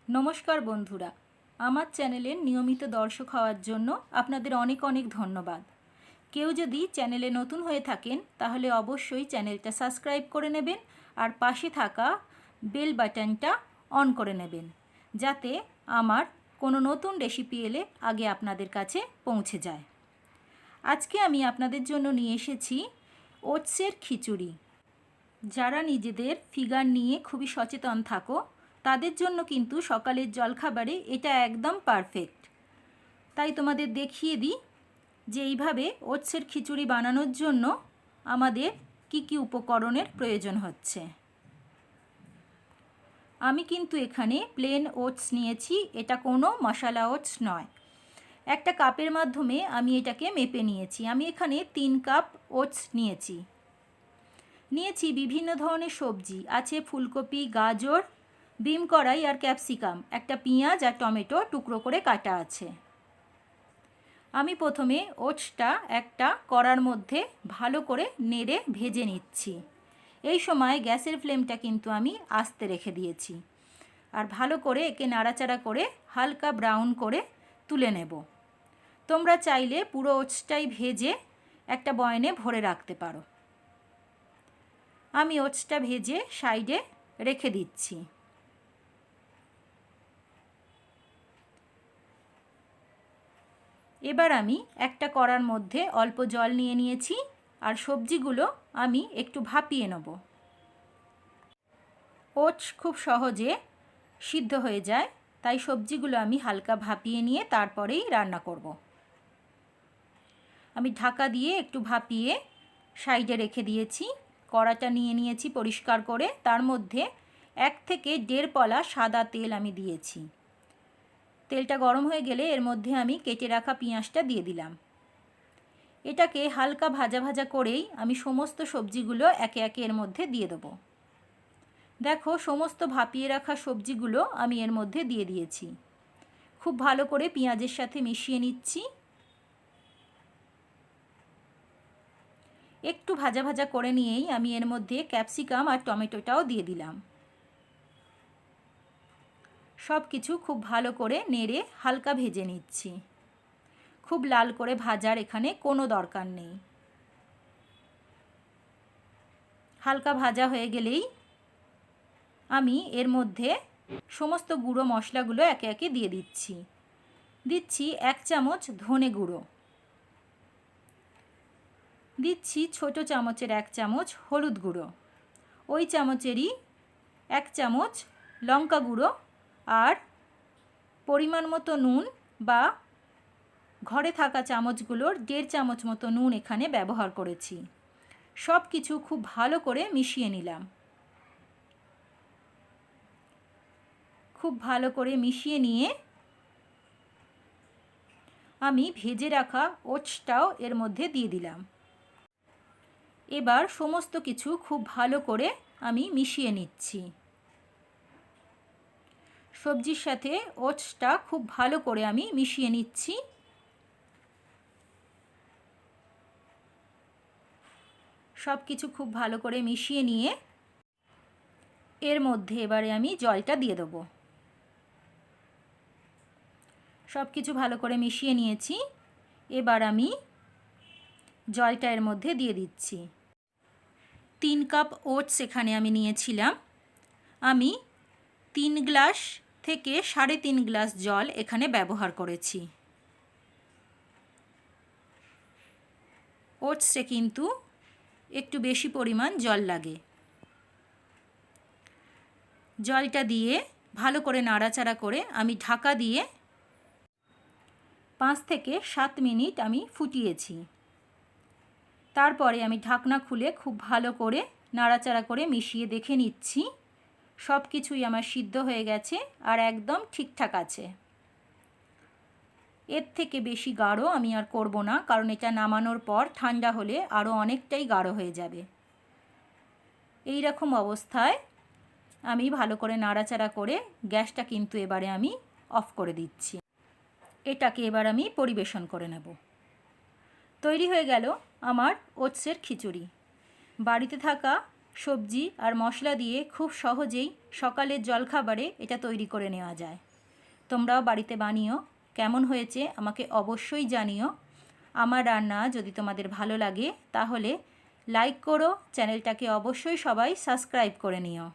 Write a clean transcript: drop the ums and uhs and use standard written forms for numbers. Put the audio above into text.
নমস্কার বন্ধুরা, আমার চ্যানেলের নিয়মিত দর্শক হওয়ার জন্য আপনাদের অনেক অনেক ধন্যবাদ। কেউ যদি চ্যানেলে নতুন হয়ে থাকেন তাহলে অবশ্যই চ্যানেলটা সাবস্ক্রাইব করে নেবেন আর পাশে থাকা বেল বাটনটা অন করে নেবেন, যাতে আমার কোনো নতুন রেসিপি এলে আগে আপনাদের কাছে পৌঁছে যায়। আজকে আমি আপনাদের জন্য নিয়ে এসেছি ওটসের খিচুড়ি। যারা নিজেদের ফিগার নিয়ে খুবই সচেতন থাকো তাদের জন্য কিন্তু সকালের জলখাবারে এটা একদম পারফেক্ট। তাই তোমাদের দেখিয়ে দিই যে এইভাবে ওটসের খিচুড়ি বানানোর জন্য আমাদের কি কি উপকরণের প্রয়োজন হচ্ছে। আমি কিন্তু এখানে প্লেন ওটস নিয়েছি, এটা কোনো মশলা ওটস নয়। একটা কাপের মাধ্যমে আমি এটাকে মেপে নিয়েছি। আমি এখানে 3 কাপ ওটস নিয়েছি বিভিন্ন ধরনের সবজি আছে, ফুলকপি, গাজর, বিম কড়াই আর ক্যাপসিকাম, একটা পেঁয়াজ আর টমেটো টুকরো করে কাটা আছে। আমি প্রথমে ওটসটা একটা কড়ার মধ্যে ভালো করে নেড়ে ভেজে নিচ্ছি। এই সময় গ্যাসের ফ্লেমটা কিন্তু আমি আস্তে রেখে দিয়েছি আর ভালো করে একে নাড়াচাড়া করে হালকা ব্রাউন করে তুলে নেব। তোমরা চাইলে পুরো ওটসটাই ভেজে একটা বয়ামে ভরে রাখতে পারো। আমি ওটসটা ভেজে সাইডে রেখে দিচ্ছি। এবার আমি একটা কড়ার মধ্যে অল্প জল নিয়ে নিয়েছি আর সবজিগুলো আমি একটু ভাপিয়ে নেব। ওটস খুব সহজে সিদ্ধ হয়ে যায়, তাই সবজিগুলো আমি হালকা ভাপিয়ে নিয়ে তারপরেই রান্না করব। আমি ঢাকা দিয়ে একটু ভাপিয়ে সাইডে রেখে দিয়েছি। কড়াটা নিয়ে নিয়েছি পরিষ্কার করে, তার মধ্যে 1 থেকে 1.5 পলা সাদা তেল আমি দিয়েছি। তেলটা গরম হয়ে গেলে এর মধ্যে আমি কেটে রাখা পেঁয়াজটা দিয়ে দিলাম। এটাকে হালকা ভাজা ভাজা করেই আমি সমস্ত সবজিগুলো একে একে এর মধ্যে দিয়ে দেবো। দেখো, সমস্ত ভাপিয়ে রাখা সবজিগুলো আমি এর মধ্যে দিয়ে দিয়েছি। খুব ভালো করে পেঁয়াজের সাথে মিশিয়ে নিচ্ছি। একটু ভাজা ভাজা করে নিয়েই আমি এর মধ্যে ক্যাপসিকাম আর টমেটোটাও দিয়ে দিলাম। সব কিছু খুব ভালো করে নেড়ে হালকা ভেজে নিচ্ছি। খুব লাল করে ভাজার এখানে কোনো দরকার নেই। হালকা ভাজা হয়ে গেলেই আমি এর মধ্যে সমস্ত গুঁড়ো মশলাগুলো একে একে দিয়ে দিচ্ছি 1 চামচ ধনে গুঁড়ো, দিচ্ছি ছোটো চামচের 1 চামচ হলুদ গুঁড়ো, ওই চামচেরই 1 চামচ লঙ্কা গুঁড়ো আর পরিমাণ মতো নুন, বা ঘরে থাকা চামচগুলোর 1.5 চামচ মতো নুন এখানে ব্যবহার করেছি। সব কিছু খুব ভালো করে মিশিয়ে নিলাম। খুব ভালো করে মিশিয়ে নিয়ে আমি ভেজে রাখা ওটসটাও এর মধ্যে দিয়ে দিলাম। এবার সমস্ত কিছু খুব ভালো করে আমি মিশিয়ে নিচ্ছি। সবজির সাথে ওটসটা খুব ভালো করে আমি মিশিয়ে নিচ্ছি। সব কিছু খুব ভালো করে মিশিয়ে নিয়ে এর মধ্যে এবারে আমি জলটা দিয়ে দেবো। সব কিছু ভালো করে মিশিয়ে নিয়েছি। এবার আমি জলটা এর মধ্যে দিয়ে দিচ্ছি। 3 কাপ ওটস এখানে আমি নিয়েছিলাম। আমি 3 গ্লাস থেকে 3.5 গ্লাস জল এখানে ব্যবহার করেছি। ওটসে কিন্তু একটু বেশি পরিমাণ জল লাগে। জলটা দিয়ে ভালো করে নাড়াচাড়া করে আমি ঢাকা দিয়ে 5 থেকে 7 মিনিট আমি ফুটিয়েছি। তারপরে আমি ঢাকনা খুলে খুব ভালো করে নাড়াচাড়া করে মিশিয়ে দেখে নিচ্ছি সব কিছুই আমার সিদ্ধ হয়ে গেছে আর একদম ঠিকঠাক আছে। এর থেকে বেশি গাঢ় আমি আর করব না, কারণ এটা নামানোর পর ঠান্ডা হলে আরও অনেকটাই গাঢ় হয়ে যাবে। এই রকম অবস্থায় আমি ভালো করে নাড়াচাড়া করে গ্যাসটা কিন্তু এবারে আমি অফ করে দিচ্ছি। এটাকে এবার আমি পরিবেশন করে নেব। তৈরি হয়ে গেল আমার ওটসের খিচুড়ি। বাড়িতে থাকা সবজি আর মশলা দিয়ে খুব সহজেই সকালের জলখাবারে এটা তৈরি করে নেওয়া যায়। তোমরাও বাড়িতে বানিও। কেমন হয়েছে আমাকে অবশ্যই জানিও। আমার রান্না যদি তোমাদের ভালো লাগে তাহলে লাইক করো, চ্যানেলটাকে অবশ্যই সবাই সাবস্ক্রাইব করে নিও।